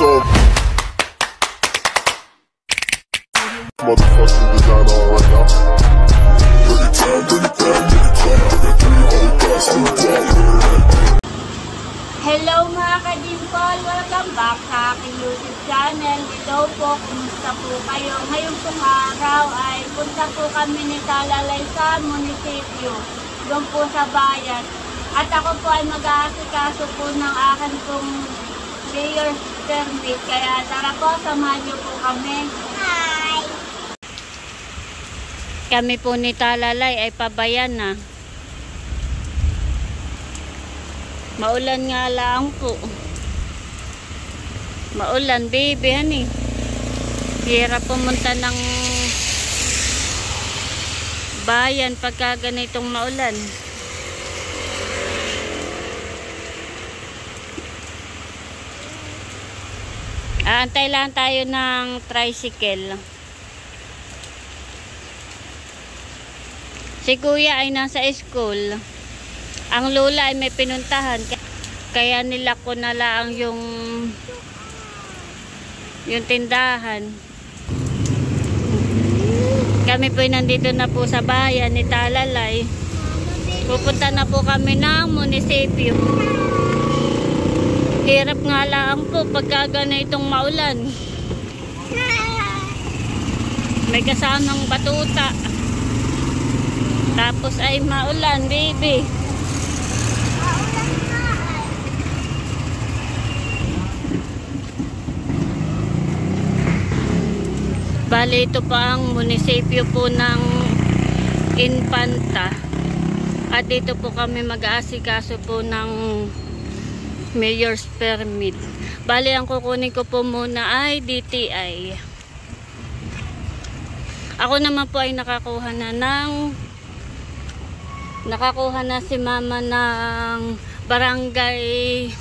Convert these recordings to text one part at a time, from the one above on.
So motherfucking designer right now. Hello mga ka-Dimple! Welcome back sa aking YouTube channel. Hello po, kumusta po kayo? Ngayong pong araw ay punta po kami ni Talalay sa munisipyo, doon po sa bayan. At ako po ay mag-aasikaso po ng akin pong mayor's permit. Kaya tara po, samahan niyo po kami. Hi! Kami po ni Talalay ay pabayan na. Maulan nga lang po. Maulan, baby, honey. Hirap pumunta ng bayan pagka ganitong maulan. Aantay lang tayo ng tricycle. Si kuya ay nasa school. Ang lola ay may pinuntahan. Kaya nila ko na lang yung tindahan. Kami po nandito na po sa bayan ni Talalay. Pupunta na po kami ng munisipyo. Hirap nga lang po pagka ganitong maulan. May kasamang batuta. Tapos ay maulan, baby. Bali, ito pa ang munisipyo po ng Infanta. At dito po kami mag-aasikaso po ng mayor's permit. Bali, ang kukunin ko po muna ay DTI. Ako naman po ay nakakuha na si mama ng barangay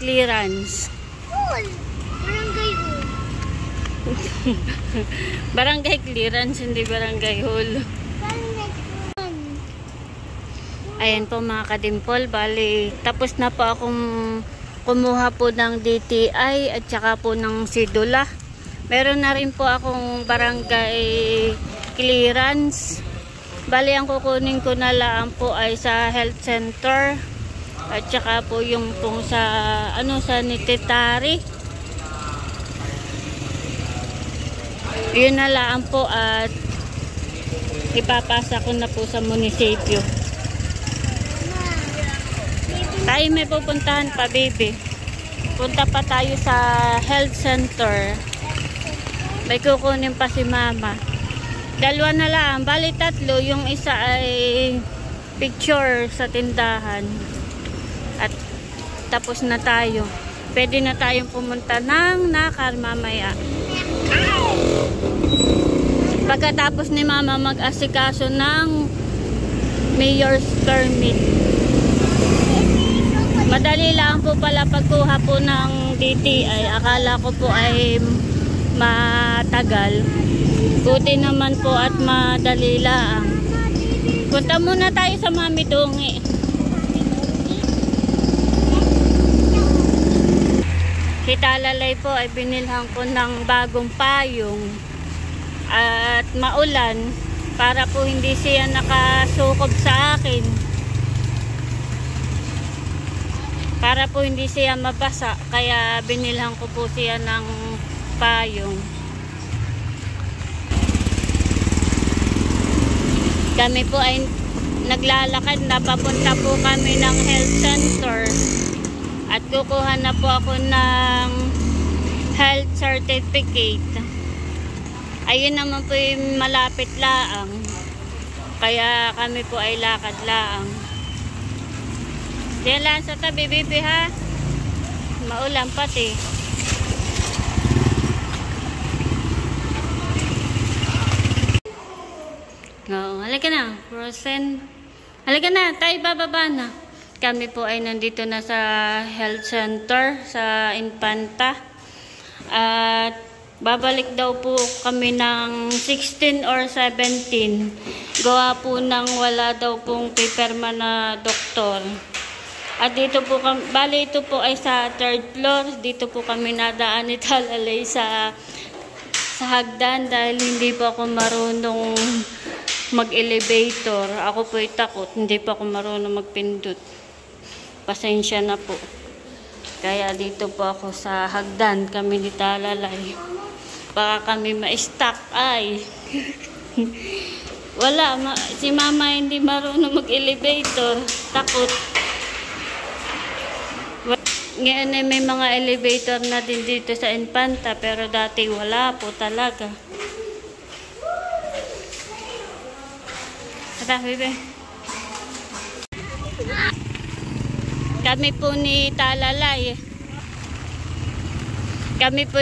clearance. Barangay clearance, hindi barangay hall. Ayan po mga ka-Dimple, bali tapos na po akong kumuha po ng DTI at saka po ng sidula. Meron na rin po akong barangay clearance. Bali ang kukunin ko na lang po ay sa health center at saka po yung pong sa sanitary. Yun na lang po at ipapasa ko na po sa munisipyo. Tayo may pupuntahan pa, baby. Punta pa tayo sa health center. May kukunin pa si mama. Dalawa na lang. Bali tatlo. Yung isa ay picture sa tindahan. At tapos na tayo. Pwede na tayong pumunta ng Nakar mamaya. Pagkatapos ni mama mag-asikaso ng mayor's permit. Madali lang po pala pagkuha po ng DTI. Akala ko po ay matagal. Buti naman po at madali lang. Punta muna tayo sa Mami Dungi. Si Talalay po ay binilhan ko ng bagong payong at maulan para po hindi siya nakasukob sa akin, para po hindi siya mabasa, kaya binilhan ko po siya ng payong. Kami po ay naglalakad na papunta po kami ng health center at kukuha na po ako ng health certificate. Ayun naman po yung malapit laang. Kaya kami po ay lakad laang. Diyan lang sa tabi, baby, ha? Maulan pati. Oo, halika na. Frozen. Halika na, tayo bababa na. Kami po ay nandito na sa health center sa Infanta. At babalik daw po kami ng 16 or 17. Gawa po ng wala daw pong pipirma na doktor. At dito po kami, bali ito po ay sa 3rd floor. Dito po kami nadaan ni Talalay sa hagdan dahil hindi po ako marunong mag-elevator. Ako po ay takot, hindi po ako marunong magpindot. Pasensya na po. Kaya dito po ako sa hagdan kami ni Talalay. Baka kami ma-stuck ay. Wala, si mama hindi marunong mag-elevator. Takot. Ngayon ay may mga elevator na din dito sa Infanta, pero dati wala po talaga. Ata, bebe. Kami po ni Talalay. Kami po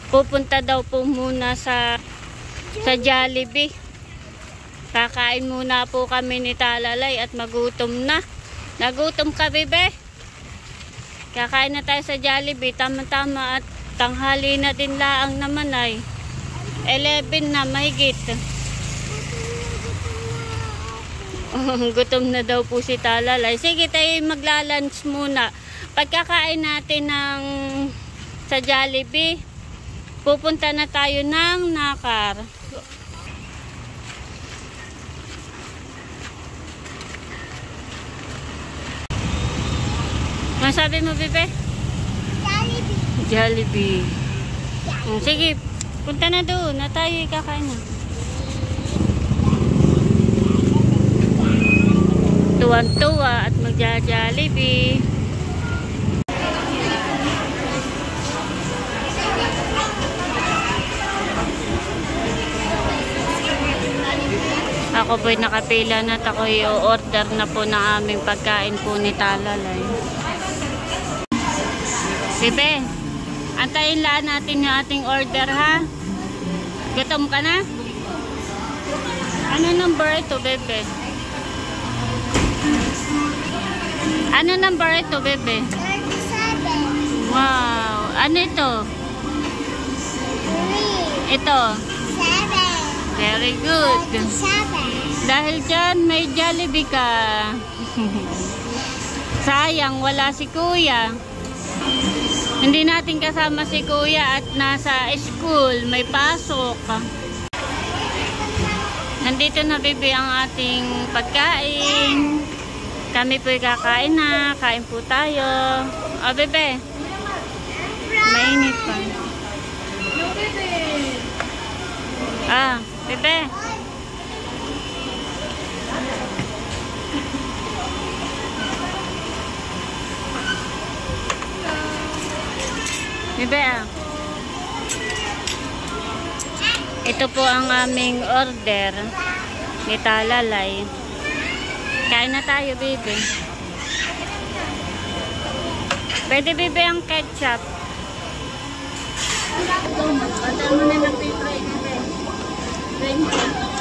pupunta daw po muna sa Jollibee. Kakain muna po kami ni Talalay at magutom na. Nagutom ka, bebe? Kakain na tayo sa Jollibee. Tama-tama at tanghali na din laang naman ay. 11 na mahigit. Gutom na daw po si Talalay. Sige tayo magla-lunch muna. Pagkakain natin sa Jollibee, pupunta na tayo ng Nakar. Masabi mo, bebe? Jollibee. Jollibee. Sige, punta na doon. Na tayo ikakain na. Tuwan-tuwa at magja-Jollibee. Ako po'y nakapila na at ako'y o-order na po ng aming pagkain po ni Talalay. Bebe, antayin lang natin yung ating order, ha? Gutom ka na? Ano number ito, bebe? Ano number ito, bebe? 37. Wow! Ano ito? 3. Ito? 7. Very good. 47. Dahil dyan, may Jollibee ka. Sayang, wala si Kuya. Hindi natin kasama si Kuya at nasa school, may pasok. Nandito na, bebe, ang ating pagkain. Kami po'y kakain na. Kain po tayo. O, bebe. Mainit pa. Ah, bebe. Bebe, ito po ang aming order ni Talalay. Kain na tayo, bebe. Pwede, bebe, ang ketchup. Bata mo na ng paper, bebe. 20.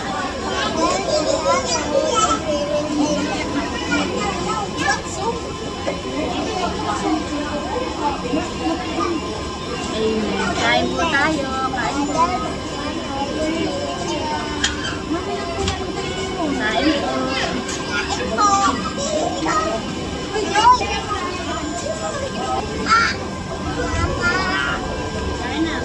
Kain po tayo. Kain po. Kain po. Kain na.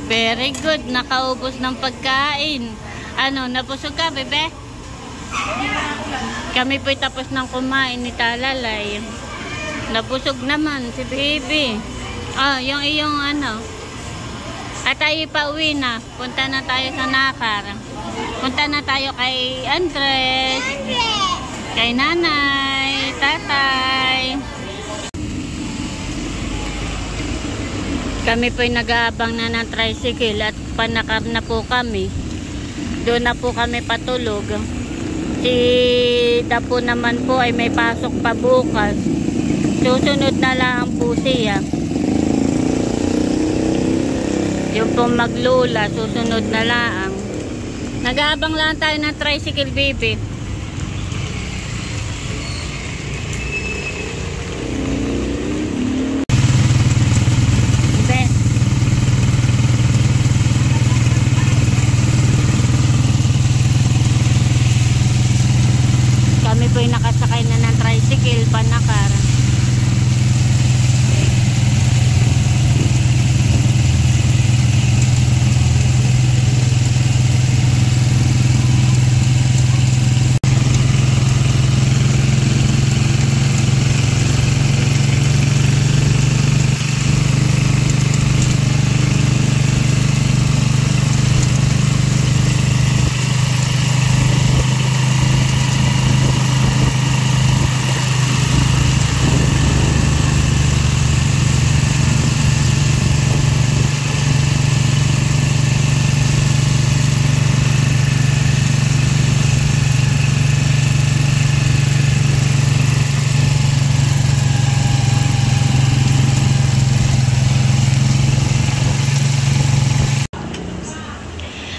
Very good. Nakaubos ng pagkain. Ano, nabusog ka, bebe? Kami po'y tapos ng kumain ni Talalay. Nabusog naman si baby. Ah, yung iyong ano. At tayo pa uwi na. Punta na tayo sa Nakar. Punta na tayo kay Andres. Kay nanay, tatay. Kami po'y nag-aabang na ng tricycle at panakar na po kami. Doon na po kami patulog. Si Dapo naman po ay may pasok pa bukas. Susunod na lang po siya. Yung pong maglula, susunod na lang. Nag-aabang lang tayo ng tricycle, baby. Kami po'y nakasakay na ng tricycle, panakar.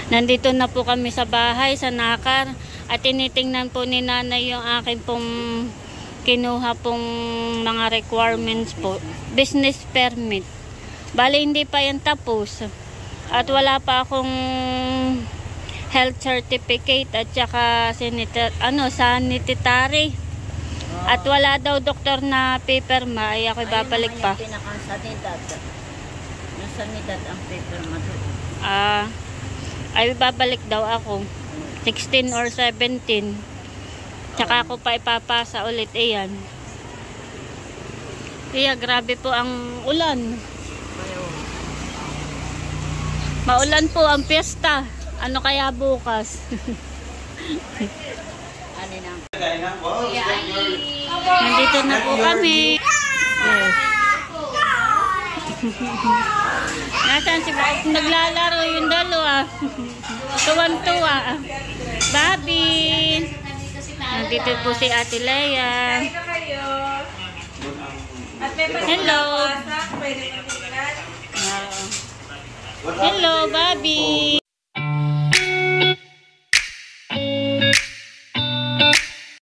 Nandito na po kami sa bahay, sa Nakar. At tinitingnan po ni nanay yung akin pong kinuha pong mga requirements po. Business permit. Bale, hindi pa yan tapos. At wala pa akong health certificate at saka sanitary. At wala daw doktor na paper ma. Ay ako'y babalik pa. Sanidad ang paper mo. Ay babalik daw ako 16 or 17 tsaka ako pa ipapasa ulit. Iyan kaya grabe po ang ulan. Maulan po ang piyesta. Ano kaya bukas? Nandito na po kami. Nasaan si Bobby? Naglalaro yung dalawa. Tuwan-tuwa. Bobby. Nandito po si Ate Leia. Hello. Hello, Bobby.